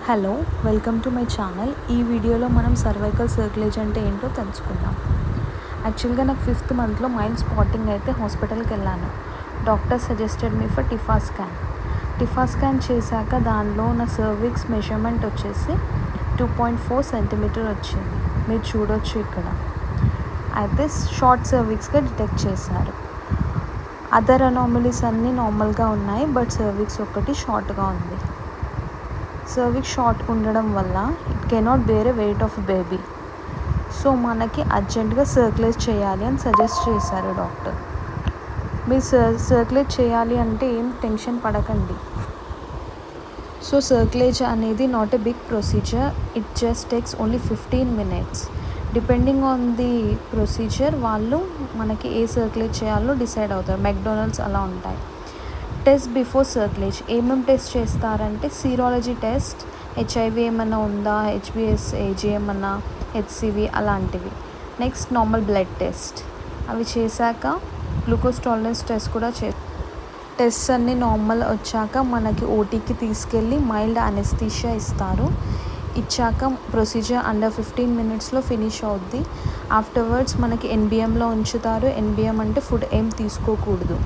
Hello, welcome to my channel. ఈ వీడియోలో మనం సర్వైకల్ సర్క్యులేజ్ అంటే ఏంటో తెలుసుకుందాం. యాక్చువల్గా నాకు 5th మంత్లో మైల్డ్ స్పాటింగ్ అయితే హాస్పిటల్కి వెళ్ళాను. Doctor suggested me for TIFFA scan. TIFFA scan చేశాక దానిలో నా సర్విక్స్ మెజర్మెంట్ వచ్చేసి 2.4 సెంటీమీటర్ వచ్చింది. మీరు చూడొచ్చు ఇక్కడ. అయితే షార్ట్ సర్విక్స్గా డిటెక్ట్ చేశారు. అదర్ అనామలీస్ అన్నీ నార్మల్గా ఉన్నాయి, బట్ సర్విక్స్ ఒకటి షార్ట్గా ఉంది. సర్విక్స్ షార్ట్ ఉండడం వల్ల it cannot bear a weight of baby. So మనకి అర్జెంటుగా సర్క్యులేట్ చేయాలి అని సజెస్ట్ చేశారు డాక్టర్. మీరు సర్క్యులేట్ చేయాలి అంటే ఏం టెన్షన్ పడకండి. సో సర్క్యులేజ్ అనేది not a big procedure. It just takes only 15 minutes. Depending on the procedure వాళ్ళు మనకి ఏ సర్క్యులేట్ చేయాలో డిసైడ్ అవుతారు. మెక్డొనాల్డ్స్ అలా ఉంటాయి. టెస్ట్ బిఫోర్ సర్క్యులేజ్ ఏమేమి టెస్ట్ చేస్తారంటే సీరాలజీ టెస్ట్, హెచ్ఐవి ఏమన్నా ఉందా, హెచ్బిఎస్ ఏజీ ఏమన్నా, హెచ్సివి అలాంటివి. Next normal blood test. అవి చేశాక గ్లూకోజ్ టాలరెన్స్ టెస్ట్ కూడా టెస్ట్ అన్నీ నార్మల్ వచ్చాక మనకి ఓటీకి తీసుకెళ్ళి మైల్డ్ అనెస్థీషియా ఇస్తారు. ఇచ్చాక ప్రొసీజర్ అండర్ 15 minutesలో ఫినిష్ అవుద్ది. ఆఫ్టర్వర్డ్స్ మనకి ఎన్బిఎంలో ఉంచుతారు. ఎన్బిఎం అంటే ఫుడ్ ఏం తీసుకోకూడదు.